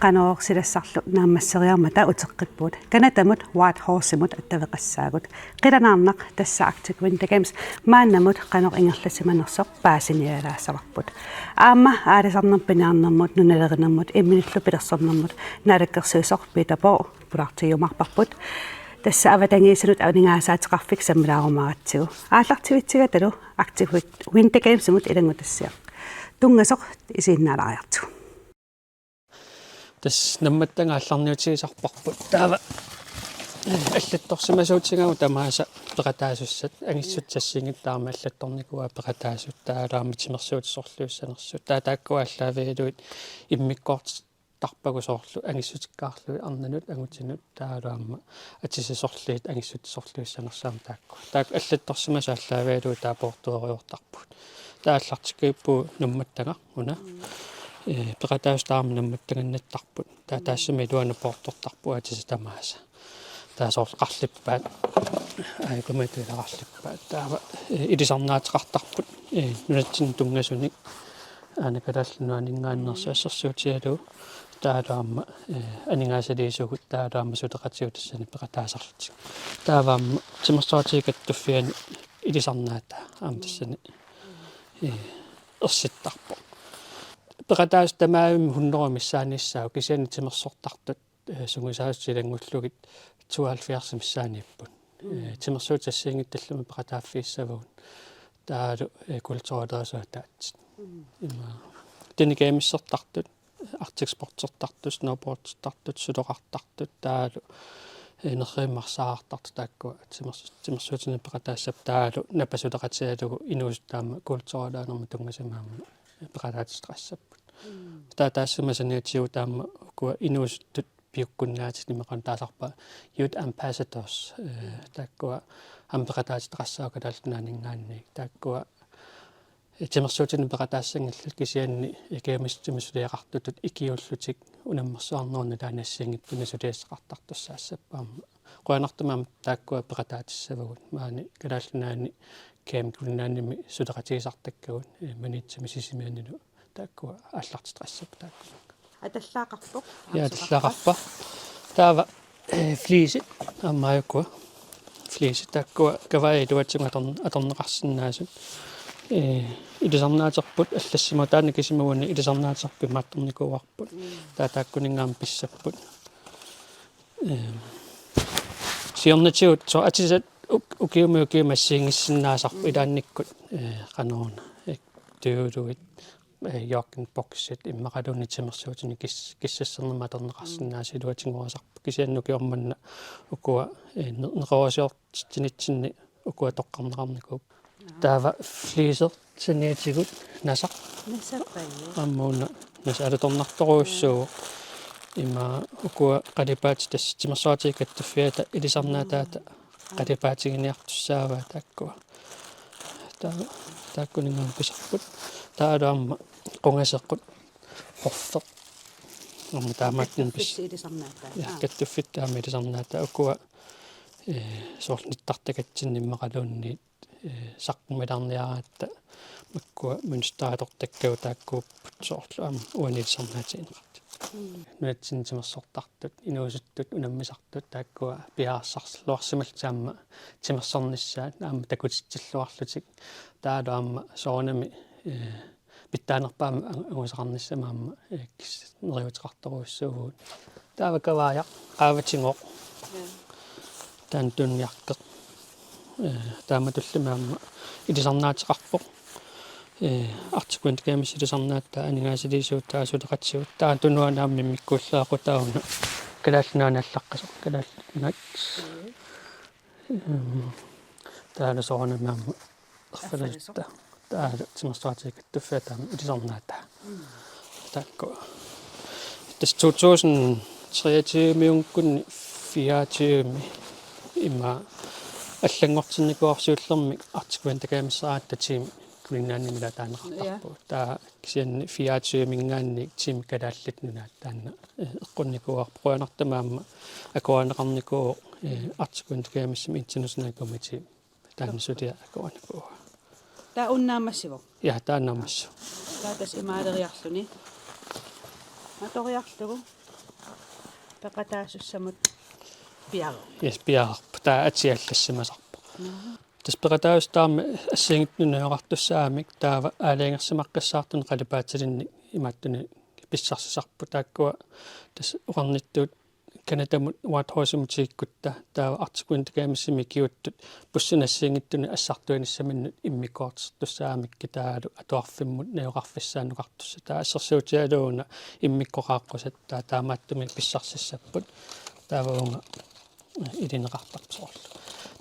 qanoorsilassarlu naammasseriarmata uteqqippuut kanatamut white horsemut attaveqassaagut qilanaarnaq tassaaktikvin takems maannamut qanor ingerlasimanersoq paasinialaasarput aamma aalisarnerpiniarnermut nunalerinermut imminillu pilersernermut naalakkersuusoq pitapo pulartiumarparput tassa avatangiisanut aningaasaateqarfik sammilaarumaratsigu aallartivitsigatalu aktivit winter gamesmut ilangutassiaq tungasoq isiinnaalaariartu tas nammattangaallarniutigisarparput taava аллатторсимасуутсигаму тамааса пеқатаасуссат ангиссутсассингит таама аллатторникуа пеқатаасут таалаамитсимерсуутисорлуиссанерсут тааккуа аллаавиилуит иммиккоорт тарпагусоорлу ангиссутиккаарлуи арнанут агутинут таалаама атисисорлиит ангиссутисорлуиссанерсаама таак аллатторсимаса аллаавиилуи таапортуориортарпут тааллартиккиппу нумматтага уна пеқатаастаама нумматтаганнаттарпут таассами луана портортарпу атиса тамааса таасоор қарлиппаат аикуматуилақарлиппаат таава илисарнаатеқартарпут нунатсин тунгасуник аникалаллунуанингааннерсуассерсуутиалу таалаама анингаасалиисугут таалаама сутеқатиутассани пеқатаасарлутик тааваама тимерсуатигат туффиани илисарнаата аамтассани ерситтарпо пеқатаас тамаавим хуннеромиссааниссаа кисиани тимерсортартут сунгусаасилангуллугит 72 миссаанииппут тимерсуутассиингитталлуми пеқатааффииссавагун таалу култураалерасуатаатсит има тинигамиссертартут артикспортсертартут сноубордтартут сулоқартартут таалу нерриммарсаартарту тааккуа тимерсуутини пеқатаассап таалу напасулеқатиалугу инуустаама култураалаанерма тунгасамаама пеқатаатистрассаппут таассумасаниутиу таама куа инуустут пиуккуннаатис нимеқан таасарпа youth ambassadors тааккуа ампеқатаатитрассаакалаалнаанингааник тааккуа тимерсуутини пеқатаассангиллут кисианни икеамистимисулиақартутут икиуллутик унаммерсуарнерна таанассиангиппуна сулиассеқартартуссаассаппаама қуанартумаама тааккуа пеқатаатиссавагут маани калаалнаани кеамкуннааними сулеқатигисартаккагут манитсими сисимианилу тааккуа ааллартитрассап тааккуа аталлаақарпоқ аталлаақарпа таава флиси аммааюккуа флиси тааккуа каваи дуатсуга аторнеқарсинаасут илисарнаатерпут аллассима таана кисимауани илисарнаатерпи маатторникуарпут тааккунингаам писсаппут сиорнатиут со атисат укиумассиингиссиннаасарпу илаанниккут канаруна тиулуит Yorken boxet иммақалуни тимерсуутини киссассернерма аторнеқарсинаасилуатингуасарпу кисианнукиорманна укуа неқоосиортинитсинни укуа тоққарнеқарникууп таава флисер саниатигут насақ аммууна насалуторнарторуиссуу има укуа қалипаати тасс тимерсуатигаттуффиата илисарнаатаата қалипаатигиниартуссаава тааккуа тааккунингам писарпут таалаама қунгасеққут хорфеқ амма таамааттин пис каттуффит таама илисарнаата укуа соорлниттартакатсинниммақалуунни саққумиларниараатта маккуа мунстаатортаккау тааккууппут соорлу аама уанилисарнаатиинеқарт нуатсин тимерсортартут инуусуттут унаммисартут тааккуа пиаарсарлуарсимал тимерсорниссаат аама такутитсиллуарлутик таалаама соонами питтаанерпаама агусақарниссамаама нериутеқарторуиссуугут таавакавааяқ qaavatingoq таан тунниарпеқ тааматуллимаама илисарнаатеқарпоқ артикуинт кемис илисарнаатта анигаасилисуутаа сулеқатсиут таан тунуанаамми миккууллаақутауна калааллунааналлаққасоқ калааллунат таана соонамаама ерфалалта таала тимерсуатигаттуффиатаама илисарнаата таакку тас 2023 миунккунни 24 има аллангортинникуарсууллерми артикуин такаамиссараатта тими kulinnaanni mila taanaqartarpu taa kisianni 24 mingaanni tim kalaallit nunaat taanna eqqunnikua qoyanartamaamma akuanaqarnikuu artikun tukaamissim international committee taansutia akuannikuu taa unnaamassivo ja taannaammassu taatas imaaleriarluni matoriarlugu peqataasussamut piaro yes piarpu taa atiallassamasarpu таспекатаустаарми ассигитнунеоқартуссаамик таава аалиангерсимаққиссаартун қалипаатилинни имааттуни писсарсисарпу тааккуа тас уқарниттуут канатамут уатхоосимутигиккутта таава артикуин такаамиссими киуттут пуссунассиингиттуни ассартуаниссаминнут иммиккоортертуссаамикки таалу атуарфиммут неоқарфиссаануқартусса таа ассерсуутиалууна иммиккоқааққусат таа таамааттуми писсарсиссаппут тааваунга илинеқартарпсоорлу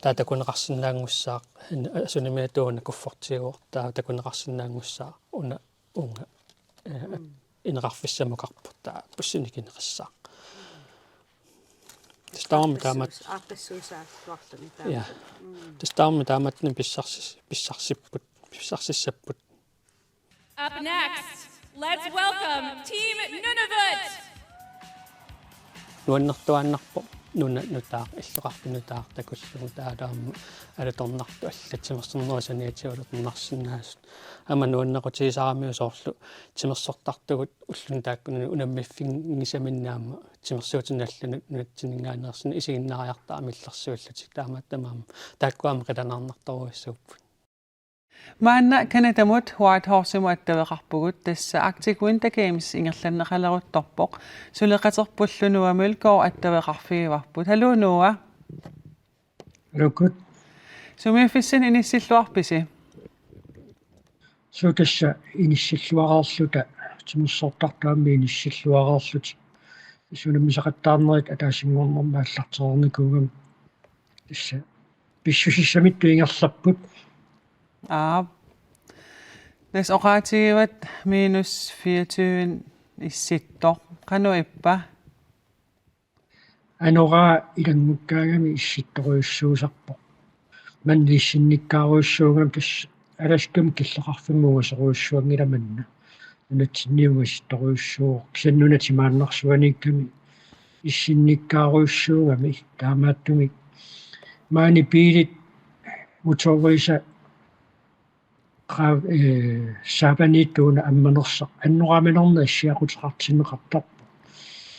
таа такунеқарсинаангуссаа асунимиатууна куффортигуор таа такунеқарсинаангуссаа уна унга инеқарфиссамукарпут таа пуссуникинеқассаа тастаама таамат ааqqissuusaalluarluni taa я тастаама тааматни писсарсиссаппут Up next, let's welcome Team Nunavut. нуаннэртуааннарпо нуна нутаа иллоқартунутаа такуллугу таалаама алаторнарту аллатимерсернерусаниатиулернарсинаасут ама нуаннақутигисарамиусоорлу тимерсортартугут уллун тааккунуни унаммиффингисаминнаама тимерсуутиналлунут нуатсинингаанерсини исигиннариартаа миллерсуиллутик таамааттамаама тааккуама қиланаарнарторуиссууппут Maanna kanatamut Whitehorse-imu attavеqarpugut tassa Arctic Winter Games ingerlanneqaleruttorpoq suleqaterpullunuamulkor attavеqarfigivarput haluunua lukut sumiuffissin inissilluarpisi sutassa inissilluararluta timussortartaammi inissilluararlut sunammisaqattaarnerit ataasingornerma аллартерникуугам тасса писсусиссамитту ингерлаппут des oqaatigivat -24 issittor qanuippa anora ilangukkaagami issittoruissuusarpo manniissinnikkaaruissuungam tass alaskam killeqarfimmuga seruissuangilamanna unatsinniuga issittoruissuuq kisannunatimaannarsuaniikkami issinnikkaaruissuugami taamaattumi maani piilit motorisa саапаниттууна амманерсақ аннорааминерна иссиақутеқартинеқартарпу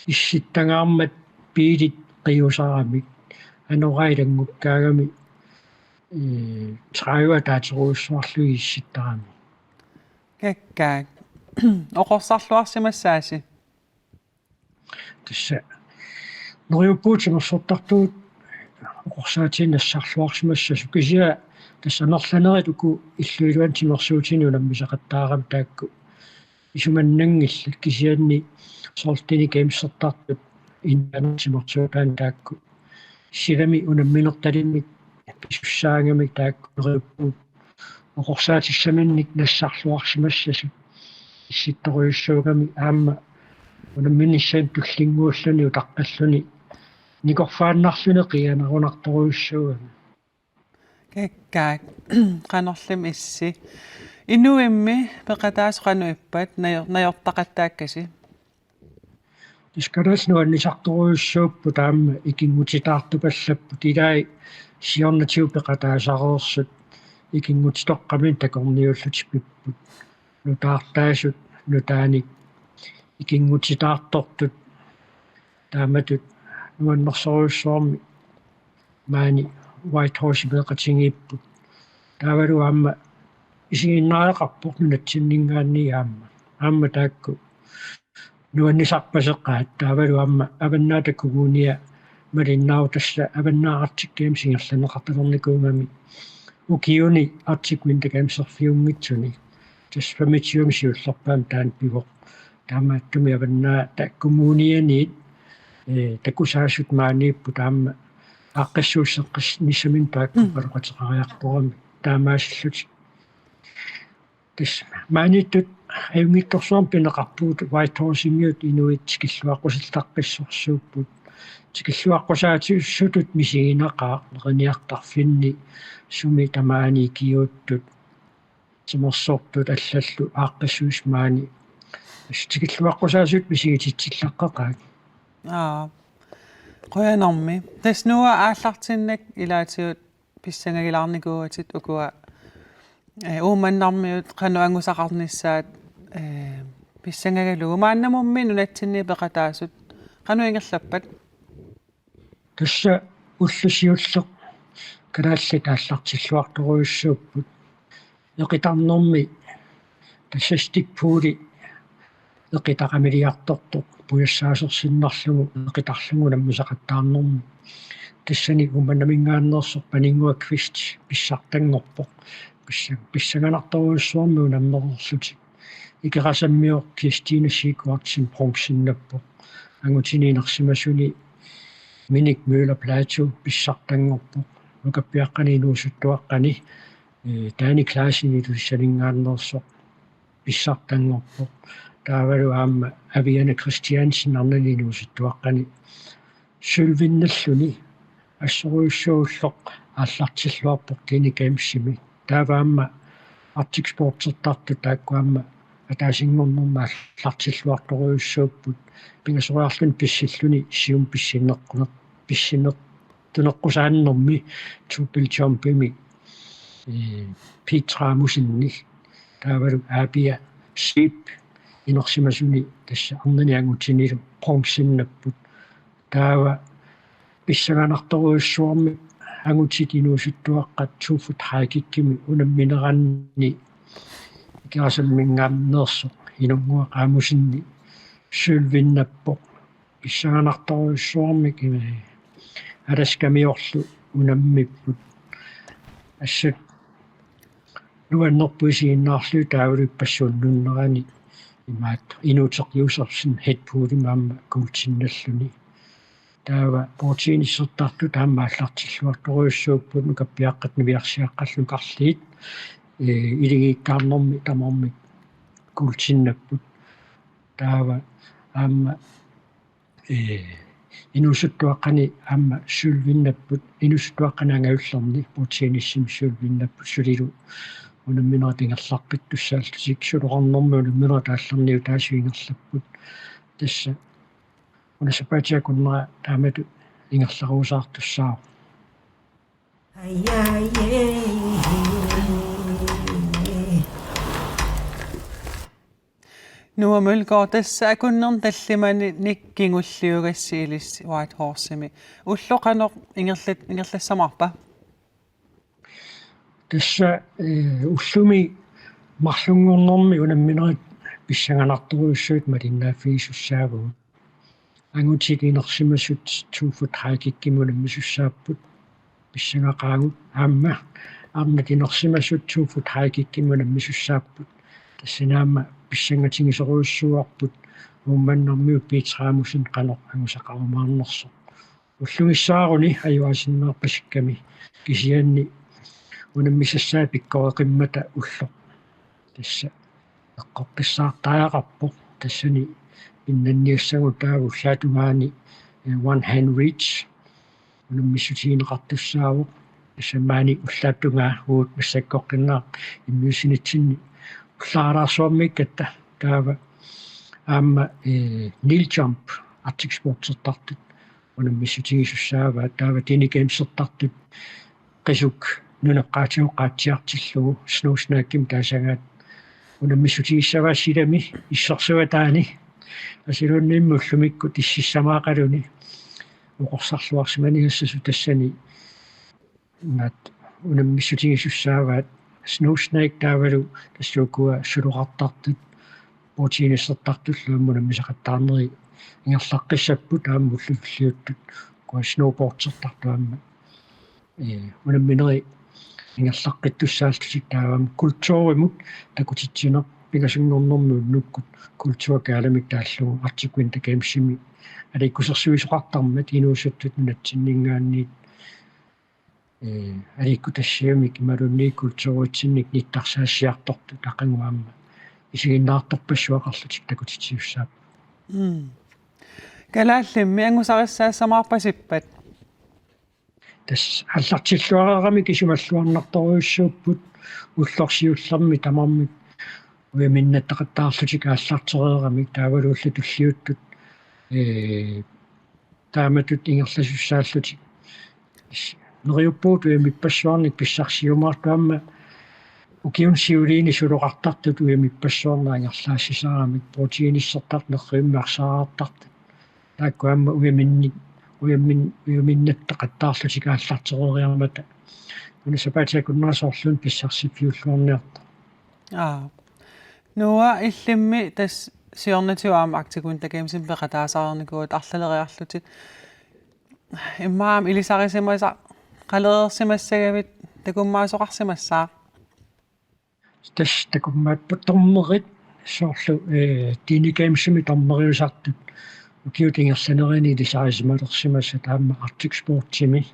исситтангаармат пиилит қиусаарамик анораилангуккаагами траива таатеруиссуарлуи исситтарами каккаак оқорсарлуарсимассааси тасса нориуппуутимерсортартуут оқорсаатин нассарлуарсимасса сукисиа тассанерланерит уку иллуилуан тимерсуутини уламмисақаттаарам таакку исуманнангиллат кисианни сортини геймсертартут иннанертимертуутаан таакку силами унамминерталиммик писсаангамик таакку нериппуут оқорсаатиссаминник нассарлуарсимассасу исситторуйуссуугами аама унамминиссаан туллингууллуни утаққаллуни никорфааннарлуни қианерунарторуйуссуугами каккаак qanorlim issi inuimmi peqataasuqanuippat najortaqattaakasi искаласнуаннисарторуйуссууппу таама икингутитаартупаллаппут илаи сиорнатиу пеқатаасареерсут икингутитоққамин такорниуллутиппут нутаартаасут нутааник икингутитаартортут тааматут нуаннерсоруйуссуарми маани Whitehorse beqatingiipput taavalu aamma isiginnaaqarpoq nunatsinningaanni aamma taakku nuannisarpaseqqaat taavalu aamma avannaatakuguunia malinnaau tassa avannaaqartikkiam singerlaneqartalernikuungami ukiuni Arctic Winter Games serfiunngitsuni tasfamitium siullerpaam taan pivoq taamaattumi avannaa takkumuunianiit takusaasut maaniippu taamma аққиссууссеққис ниссамин таакку палоқатеқариарпорами таамаасиллут тис маниттут аюнгитторсуам пинеқарпуут Whitehorse-имиут инуит тикиллуаққусиллаққиссорсууппут тикиллуаққусаатиуссутут мисигинеқаа неқиниартарфинни суми тамаани киуттут тимерсортут аллаллу ааққиссуисмаани тикиллуаққусаасут мисигититсиллаққақаат qoyanarmi tasnuwa aallartinnak ilaatiut pissangagilаарникууатит укуа ууманнармиут qanu angusaqarnissaat писсангагалугу мааннамумми нунатсинни пеқатаасут qanu ингерлаппат тасса уллусиуллеқ калаалли тааллартиллуарторуйуссууппут еқитарнэрми тассастикпуули еқитақамилиарторторп пуяссаасерсиннарлугу еқитарлугу наммусақаттаарнэрми тассани уманамингааннерсор панингуаквист писсартангорпоқ писсаганарторуйуссуарми унамнерерлутик икерасаммиор Кристина Сикуартсин пронксиннаппо ангутининерсимасуни миник мøller плато писсартангорпо нукаппиаққани нуусуттуаққани таани клаасини туссалингааннерсо писсартангорпо таавалу аама авиана Кристиансен арнани нуусуттуаққани сулвинналлуни ассоруйуссууллоқ ааллартиллуарпоқ тини кемсими тааваама Arctic Sports-ертарту тааккуамма атаасингорнэрма аллартиллуарторуйуссууппут пингасориарлун писсиллуни сиум писсиннертунеққусааннэрми тупил чампими питрамусинни таавалу аапиа сип инерсимасуни тасса арнани ангутинилу пронксиннаппут таава писсаганарторуйуссуарми ангутитинуусуттуаққат туфут хаакиккими унамминеранни икерасаммингаамнерсо инунгуа qaamусинни сулвиннаппо писсаганарторуйуссуарми кими аласкамиорлу унаммиппут ассат нуаннерпуисииннаарлу таавалуппассууннуннерани имаат инуутеқиусерсин хетпуулимаама култинналлуни таава портиинissертарту таамааллартиллуарторуйуссууппут нукаппиаққат нивиарсиаққаллу карлиит илигииккаарнэрми тамарми култиннаппут таава аама инусуттуаққани аама сулвиннаппут инусуттуаққанаангавиллерни портииниссим сулвиннаппут сулилу унамминератингерларпит туссаалтусик сулоқарнэрми унамминера тааллерниу таасуингерлаппут тасса унасапаатиакуннера таамату ингерларуусаартуссаа Nuamulgor tassa akunnerm tallimani nikkingulliugassiilis White Horsemi ulloqanor ingerlassamarpa тасса уллуми марлунгорнэрми унамминерит писсаганарторуйуссуут малиннааффигисуссаагуу ангутикинерсимасут туфут хаакиккимунаммисуссааппут писсагақаагут аама арнатинерсимасут туфут хаакиккимунаммисуссааппут тассинаама писсангатингисоруйуссуарпут уумманнэрмиу питраамусин канер ангусақарумаарнерсо уллугиссааруни аюасиннаарпасикками кисианни унаммисассаа пиккореқиммата улло тасса эққорписсаартаақарпо тассани иннанниассагу тааву саатугаани one hand reach унаммиссутиинеқартуссааву тассамаани уллааттунгаа уут массаккоққиннаа иммиусинитсинни уллаараарсуаммиккатта таава аама nil jump Arctic Sports-ертартут унаммиссутигисуссаава таава тиникемсертартут qisuk нунеққаатиоққаатсиартиллугу снууснаакким таасагаат унаммиссутигиссаваассилами иссерсуатаани асилуунниммуллумикку тиссиссамаақалуни уқорсарлуарсиманигассасу тассани нат унаммиссутигиссуссааваат снууснаик таавалу тассуукуа сулоқартартут портиинissертартуллууммуна мисақаттаарнери ингерлаққиссаппут ааммуллуллиуттут куа сноубордсертартуамма унамминери ингерлаққиттуссаалтусик таавам культууримут такутитсинер пигасингорнэрмуут нуккут культууркааламик тааллугу Arctic Winter Games-ими аликкусерсуисоқартармат инуусуттут нунатсиннингаанниит аликку тассиамик малунни культууритсинник ниттарсаассиарторту тақангуамма исигиннаарторпассуақарлутик такутитсиуссаап галааллимми ангусариссаассамаарпасиппат тас аллартиллуарерами кисумаллуарнарторюссууппут уллорсиуллерми тамармик уяминнаттақаттаарлутик ааллартереерами таавалуулла туллиуттут тааматут ингерласуссааллутик нериуппуут уямиппассуарник писсарсиумаартуамма укиунсиулиини сулоқартартут уямиппассуарнаа ингерлаассисаарамик протеиниссертарт нерриуммаарсараартартут тааккуамма уяминнаттақаттаарлутик ааллартереериармата унасапаатиакуннерасоорлун писсарсиппиуллуарниарта нуа иллимми тас сиорнатуаама актикун такемсин пеқатаасаарникуут арлалериарлутит иммаам илисарисимаса қалеерсимассагавит такуммаасоқарсимассаа тас такуммааппут тормерит соорлу тинигеймсими тормериусартут укиутингерланерини илисарисималерсимасса таама Arctic Sportsimi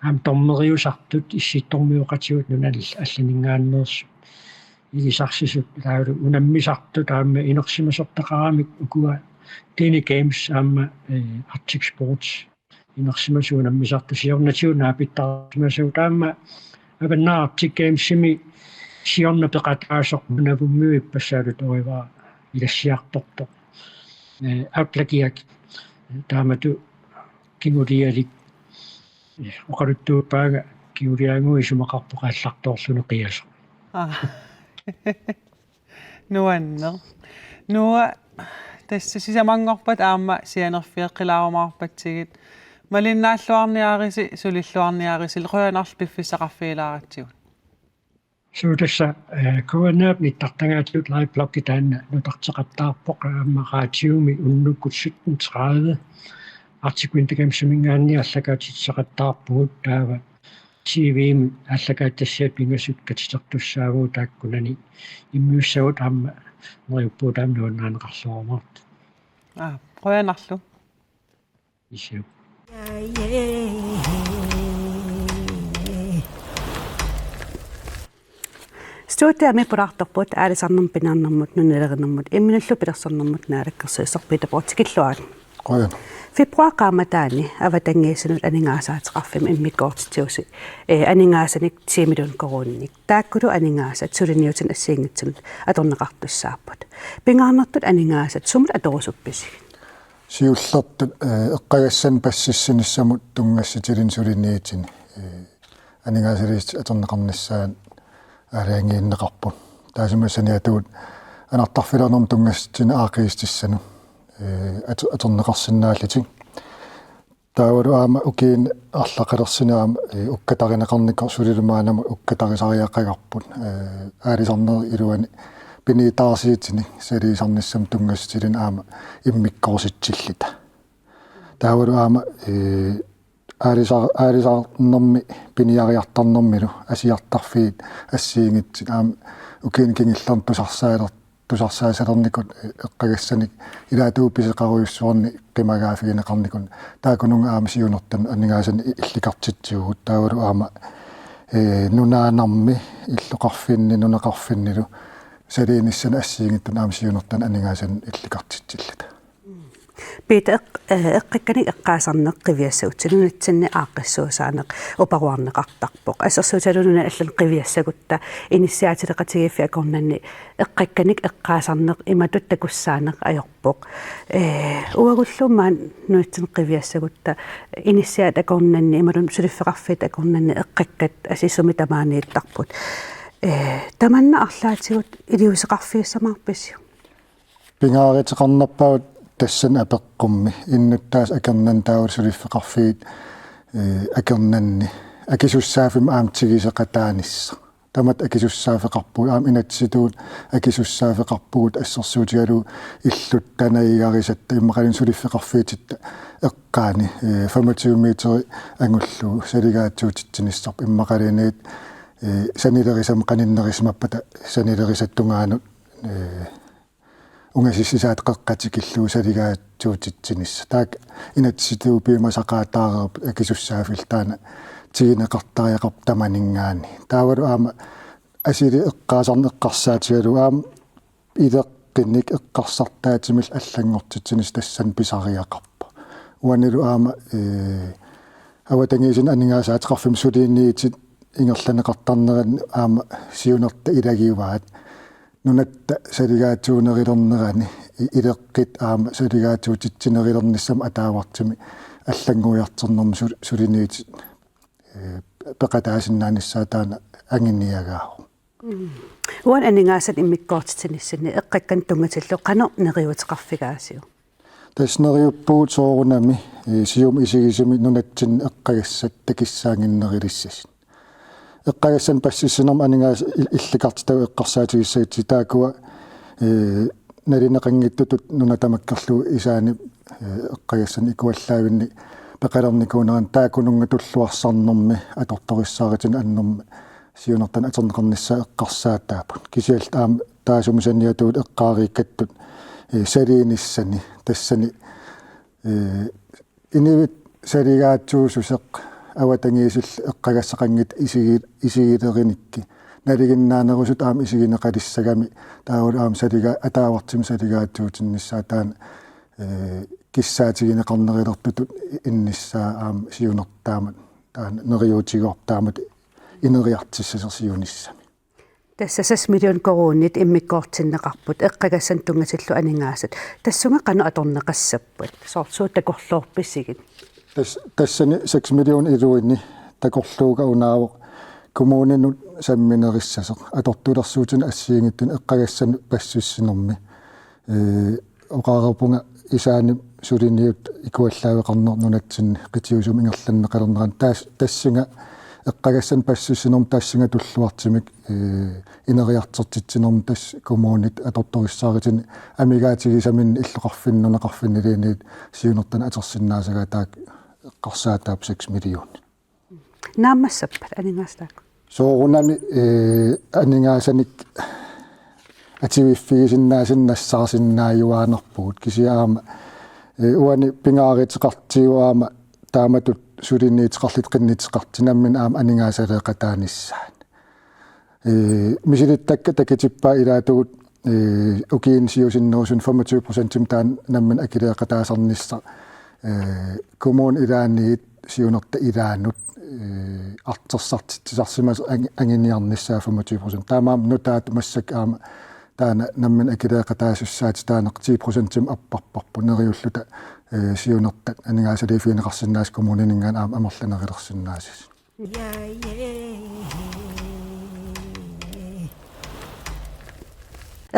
аам тормериусартут исситтормиоқатигут нунал алланингааннерсу илисарсисут таалу унаммисарту таама инерсимасортақарамик укуа Tini Games аама Arctic Sports инерсимасуунаммисарту сиорнатиуна апиттарсимасу таама аваннаа Arctic Games-ими сиорна пеқатаасорнавуммиу иппассаалут ориваа илассиарторто аутлагиак таамату кингулиалик оқалуттуупаага киулиангуи сумақарпоқаалларторлуне қиасо нуаннер нуа тасса сисамангорпат аама сианерфиэққилаарумаарпатсигит малиннааллуарниаариси сулиллуарниаариси леқуянарл пиффисақарфиилааратсигут суудасса коаннаап ниттартангаатиут лайблокки таанна нутартеқаттаарпоқ ааммараатиуми уннуккутсуттен 30 артикуинтагамсумингаанни аллагаатитсеқаттаарпугут таава TV аллагааттассиат пингасут катитертуссаагуу тааккунани иммиуссагут аама нериуппуутаам нуаннаанеқарлуармарт қоянарлу исиу стуутиами пулаарторпут аалисарнерм пинаарнэрмут нунилеринэрмут имминуллу пилерсэрнэрмут наалаккерсуисорпита портикиллуаан қоян фебруарqaamataani аватангиисанут анингаасаатеқарфим иммиккоортитиуси анингаасаник тимилун коруунник тааккулу анингаасат сулиниутин ассиингитсунут аторнеқартуссааппут пингаарнертут анингаасат сумут аторусупписиг сиуллертут эққагассан пассиссаниссамут тунгасситилин сулиниитини анингаасалиит аторнеқарниссаан ариангииннеқарпут таасимассаниатуут анартарфилернерм тунгасситин аақиистиссану аторнеқарсинааллитик таавалу аама укиин арлақалерсинаама уккатаринеқарникор сулилумаанама уккатарисариаққагарпут аалисарнер илуани пинитаарсиитини салисарниссам тунгасситилин аама иммиккорситсиллита таавалу аама аалисарнерми пиниариартарнэрмилу асиартарфиит ассиингитсит аама укиин кингиллерн тусарсаасалерникут эққагассаник илаатуупписеқаруйуссуарни қимагаафигинеқарникун таакунунга аама сиунертан аннигаасани илликартитсиугут таавалу аама нунаанарми иллоқарфинни нунеқарфиннилу салииниссана ассиингиттун аама сиунертан аннигаасани илликартитсиллата Peter eqqikkanik eqqaasarneq qiviassagutsilunatsinni aaqqissuusaaneq uparuarneqartarpoq assersuutalununa allan qiviassagutta inissiaatileqatigiffi akornanni eqqikkanik eqqaasarneq imatut takussaaneq ajorpoq uagullumaan nuitsin qiviassagutta inissiaat akornanni imalun suliffeqarfit akornanni eqqikkat asissumi tamaaniittarput tamanna arlaatigut iliuseqarfiussamaarpissiu pingaariteqarnarpaut tassan apeqqummi innuttaas akernan taawul suliffeqarfiit akernanni akisussaaffim aamtigiseqataanissa tamat akisussaaffeqarpuut aam inatsituut akisussaaffeqarpuut assersuutigalu illuttanaigarisatta immaqalin suliffeqarfiititta eqqaani 25 meteri angullu saligaatsuutitsinissarp immaqaliniit sanilerisam qaninnerismappata sanilerisattungaanut ungasisisaat qeqqatikilluu saligaatsuutitsinissa taak inatsituu piimasaqaataarerup akisussaaffiltaana tigineqartariaqarp tamaningaani taavalu aama asili eqqaasarneqqarsaatigalu aam ileqqinnik eqqarsartaatimil allangortitsinis tassan pisariaqarpa uanilu aama awatangisen aningasaat qaffim suliinniitit ingerlaneqartarneran aama siunerta ilagiuvaat nunatta saligaatuunerilornerani ileqqit aama saligaatuutitsinerilernissam ataavartimi аллангуйартернэрму сулиниит пекатаасиннааниссаатаана ангинниагааru уан анингаасат иммиккоортитинissani эққаккан тунгатиллу қано нериутеқарфигаасиу таснериуппуут соорунами сиум исигисими нунатсин эққагассат такиссаангиннерилиссас эққагассан пассиссинерма анингаас илликартитау эққарсаатигиссагити таакуа налинеқангиттутут нунатамаккерлу исаани эққагассан икуаллаавинни пеқалерникуунеран таакунунга туллуарсарнэрми аторториссааратин аннэрми сиунертан атернеқарнissaа эққарсаатаапут кисиалт аама таасумусанниатуут эққаарииккаттут салииниссани тассани инивит салигаатсуусусеқ аватангиисил эққагассақангит исигилериникки налигиннаанерусут аама исигинеқалиссагами таавал аама салига атаавартим салигаатсуутиннissaа таана киссаатигинеқарнерилертутут иннissaа аама сиунертаамат таана нериутигуартаамат инериартиссасерсиуниссами тасса 6 миллион коронит иммиккоортиннеқарпут эққагассан тунгатиллу анингаасат тассунга қано аторнеқассаппут соортсуут такорлуорписсигит тассани 6 миллион илуинни такорлууга унаавоқ коммуунинут самминериссасеқ атортулерсуутин ассиингиттун эққагассан пассуссинерми оқаарапунга исаани сулиниут икуаллаавеқарнер нунатсин қитиусум ингерланнеқалернеран тассинга эққагассан пассуссинерм тассинга туллуартимик инериартертитсинерм тасс коммуунит аторториссааритин амигаатигисамин иллоқарфиннунеқарфиннилиниит сиунертан атерсиннаасага таак эққарсаатаап 6 миллион наамассаппат анингаастаак соорунами анингаасаник ативиффигисиннаасиннассаарсиннааюаанерпугут кисиаама уани пингааритеқартиуаама тааматут сулинниитеқарлит қиннитеқартинаммин аама анингаасалеқатааниссаан мисилиттакка такитиппаа илаатугут укиин сиусиннерусун 25% таан наммин акилеқатаасарнисса коммуун илаанниит сиунерта илаанут артерсартитсарсимас ангиниарниссаа 25% таамаам нутаат массак аама таана наммин акилеқатаасуссаати таанеқ 10% аппарпарпу нериуллута сиунертат анингаасалифиинеқарсиннаас коммунинингаан аама амерланерилерсиннаасис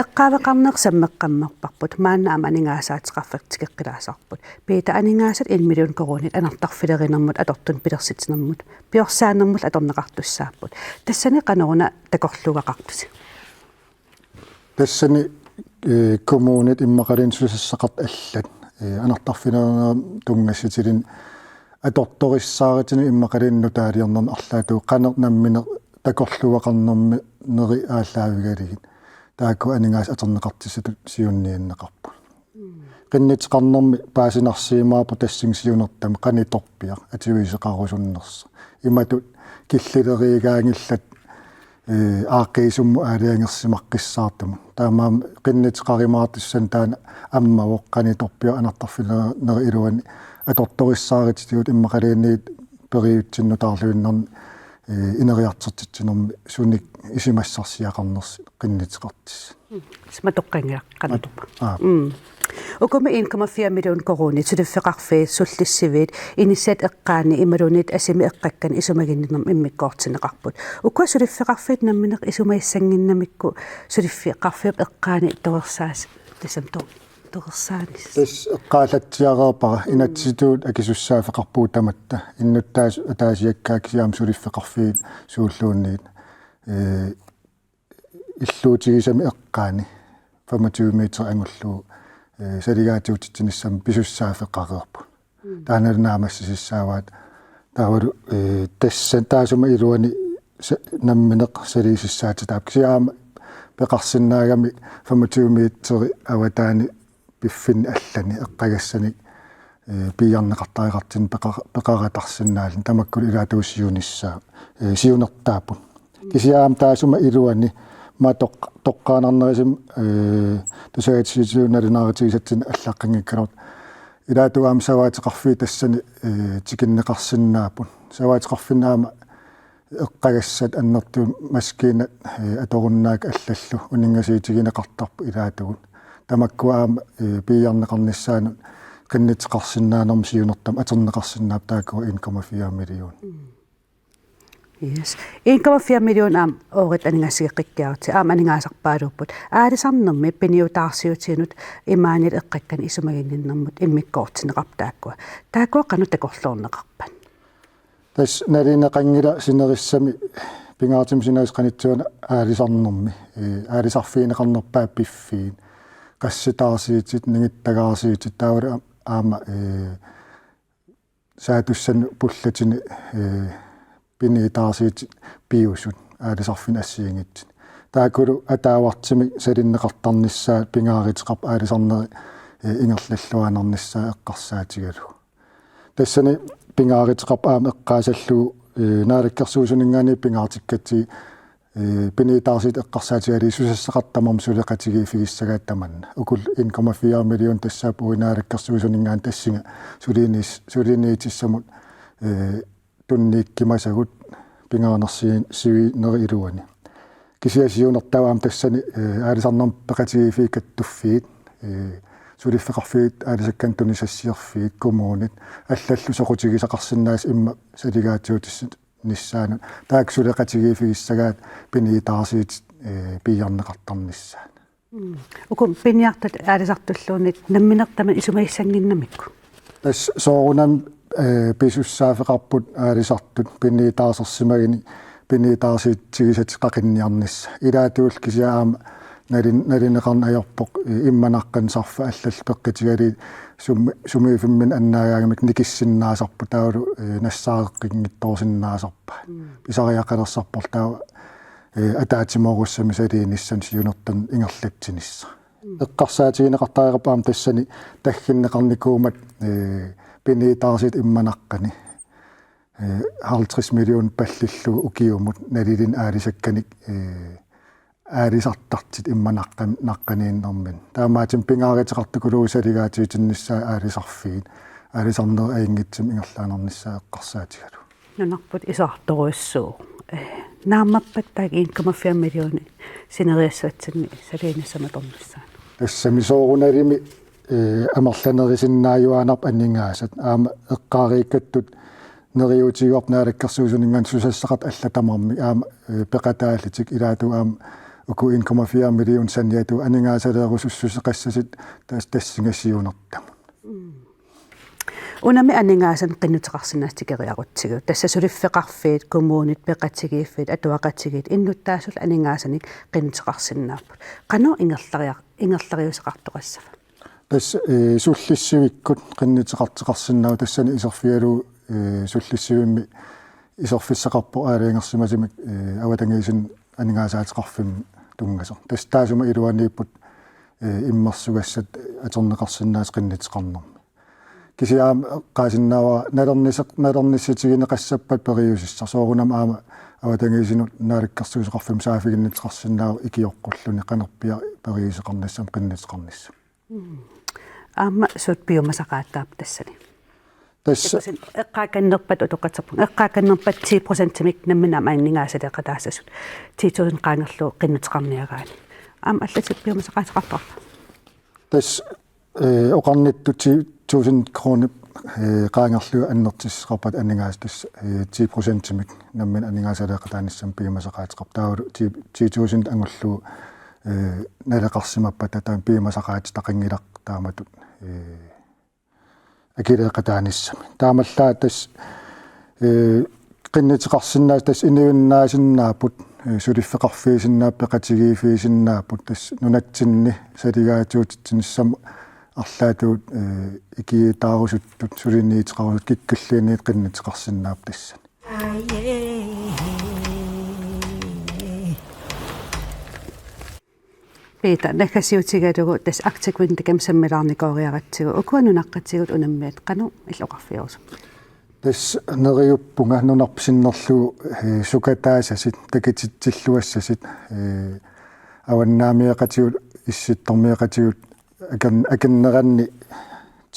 эққавеқарнерсаммеққаммерпарпут маанна ама анингаасаатеқарфактикеққилаасарпут пиита анингаасат 1 миллион коронит анартарфилеринермут атортун пилерситинермут пиорсаанермут аторнеқартуссааппут тассани қанеруна такорлугақартус тассани коммуунит иммақалин сусассақарт аллат анартарфилеринерм тунгасситилин аторториссааратини иммақалинну таалиернерн арлаатуу қанер намминер такорлугақарнерми нери ааллаавигалигит таакку анингаас атернеқартиссатут сиуннииннеқарпу qinнитеқарнерми паасинарсиимаапу тассин сиунертами қаниторпиа ативисеқарусуннерса иматут киллилеригаангиллат ааққисумму аалиангерсимаққиссаартуму таамаам qinнитеқаримаартиссан таана аммавоқ қаниторпиа анартарфилернери илуани аторториссааритиут иммақалиинниит периутсиннутаарлуиннерни инериартертитсинерми суник исимассарсиақарнерс qinнитеқартис сматоққангиаққанатупа Ukuma 1,4 million koroni tuliffiqarfi sullissivit inissat eqqaani imalunit asimi eqqakkan isumaginnerm immikkoortineqarput ukua suliffiqarfit nammineq isumaissanginnamikku suliffiqarfiup eqqaani togersaas tasamto togersaanis tas eqqaalatsiareerpara inatsituut akisussaafiqarpuut tamatta innuttaas ataasiakkaakisiaam suliffiqarfiit suulluunniit illuutigisami eqqaani 25 meter angullu салигаатиутитсиниссам писуссаафеққареерпу тааналнаамассисааваат таавалу тассан таасума илуани намминеқ салисиссаатитаап кисиаама пеқарсиннаагами 25 метри аватаани пиффин аллани эққагассани пиярнеқартариқартин пеқаратарсиннаалин тамаккул илаатуссиуниссаа сиунертаапун кисиаама таасума илуани ма тоққаанарнерисим тусаатсиитуунналинааратигисатсин аллаққангиккалут илаатуаам саваатеқарфи тассани тикиннеқарсинаапун саваатеқарфинаама эққагассат аннэртуун маскиинат аторуннаак аллаллу унингасиитигинеқартарпу илаатугут тамаккуаама пиярнеқарниссаанут qinнитеқарсинаанерми сиунертам атернеқарсинаап таакуа 1,4 миллион. Yes. 1,4 million året aningasigekkiaut aningaasarpaaluupput aalisarnermi piniutaarsiutiinut imaanil eqqakkan isumaginninnermut immikkoortineqartaakkua taakua qanu takorluorneqarpan tas nalineqangila sinerissami pingaartim sinaris qanitsuuna aalisarnermi aalisarfiineqarnerpaa piffiin qassitaarsiitit nigittagaarsiitit taawala aama saatussan pullatini piniitaarsiit piusut aalisarfin assiingit taakulu ataawartimi salinneqartarnissaa pingaariteqarp aalisarneri ingerlalluanernissaa eqqarsaatigalu tassani pingaariteqarp aama eqqaasallu naalakkersuusuningaani pingaartikkati piniitaarsiit eqqarsaatigali susassaqartamam suleqatigi figissagaattamanna ukul 1,4 million tassaa puinaalakkersuusuningaan tassinga suliniitissamut tunniikkimasagut pingaanarsiin siviineri iluani kisiasiunertawaam tassani aalisarnerm peqatigiifi kattuffiit suliffeqarfiit aalisakkan tunisassiarfiit kommunit allallu soqutigisaqarsinnaas imma saligaatiutissit nissaanut taak suleqatigiifigissagaat piniitaarsiit piiarneqartarnissaan ukum piniartat aalisartulluunit namminertaman isumaissanginnamikku tas soorunam pisussaaфеqarput aalisartut piniitaarsersimagini piniitaarsiitsigisat qaqinniarnissa ilaatuul kisiaama nalineqarn ajorpoq immanaqqan sarfa allal peqqitigali sumiifimmin annaagaagamik nikissinnaasarpu taulu nassaareqqinngittorsinnaasarpa pisariaqalersarpor taava ataatimorussami saliinissan siunertan ingerlatsinissa eqqarsaatigineqartaareqapaam tassani tagginneqarnikuumat piniitaarsit immanaqqani 50 million pallillu ukiumut nalilin aalisakkanik aalisartartit immanaqqaniinnermin taamaatim pingaariteqartukuluusaligaatiitinnissaa aalisarfiin aalisarner aingitsim ingerlaanernissaa eqqarsaatigalu nunarput isartoruissuu naamappattaak 1,4 million sineriassatsinni saliinissamatoornissaan тассами соорунalimi амерланерисиннааюаанарп аннингаасат аама эққаарииккаттут нериутигуарп наалаккерсуусунингаан сусассақат аллатамарми аама пеқатааллитик илаату аама уку 1,4 миллион санниату анингаасалеерусуссусеқассасит тассингассиунертамут унами анингаасан qinnuteqarsinnaastikeriarutsigу тассасулиффеқарфиит коммуунит пеқатигииффит атуақатигит иннуттаасул анингаасаник qinnuteqarsinnaapпут qanu ингерлариусеқартоқассава тас суллиссивиккут qinnuteqarteqarsinnau тассани исерфиалу суллиссивимми исерфиссақарпо аалиангерсимасимик аватангисин анингаасаатеқарфимми тунгасо тас таасума илуанииппут иммерсугассат атернеқарсиннаас qinnuteqarnermi кисиаам qaasinnaawa налернисситигинеқассаппат периусissa соорунам аама аватангисинут наалаккерсуусеқарфим саафигиннитеқарсиннаава икиоққуллуни қанерпиа периусеқарнассам qinnuteqarnissa аама сут биомасақааттаап тассани тас эққааканнерпат утоқатсарпун эққааканнерпат 10% наммина мааннингаасалеқатаассасут 10,000 qaangerlu qinnuteqarniagaani аама аллатип биомасақаатеқартарпа тас оқарнитту 1000 kroner qaangerlu аннертиссеқарпат аннингаас тас 10%-мик наммин аннингаасалеқатааниссам биомасақаатеқарп таавалу 10,000 ангуллу налеқарсимаппат таан биомасақаати тақингилақ тааматут акилеқатааниссами таамаллаа тас qinnuteqarsinnaas tas iniunnaasinnaapput sulиффеқарфиисиннаап пеқатигиифиисиннааппут тас нунатсинни салигаатиутитсинissam арлаатуут икиитаарусуттут сулинниитеқарусут киккаллииниит qinnuteqarsinnaap тассани Peter, nakasiutigalugu tas aktiquintakam sammilaarnikooriaratsigu ukuanunaqqatsigут unammiat qanu illoqarfiorusum тас нериуппунга нунарпсиннерлу сукатаасасит такититсиллуассасит аваннаамиақатигут исситтормиақатигут аканнеранни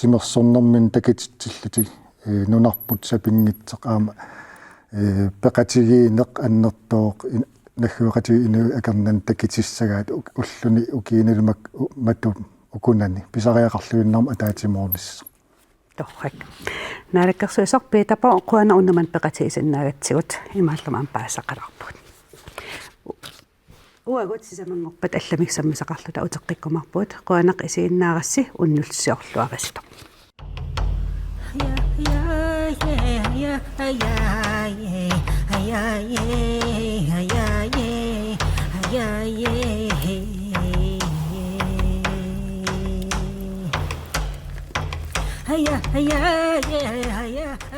тимерсорнэрмин такитиллути нунарпут сапингитсеқ аама пеқатигиинеқ аннертооқ наггуақатиги инуи акернан такитиссагаат уллуни укииналумак мату укунани писариақарлуиннарма атаатимуунисса торрак наалаккерсуисор пеетапа оқуана уннаман пеқатигисиннаагатсигут имааллумаан паассақаларпут уагут сисамангорпат алламиксаммисақарлута утеққиккумарпут қуанақ исииннаарасси уннулсиорлуарисито Hiya, hiya, yeah, hiya.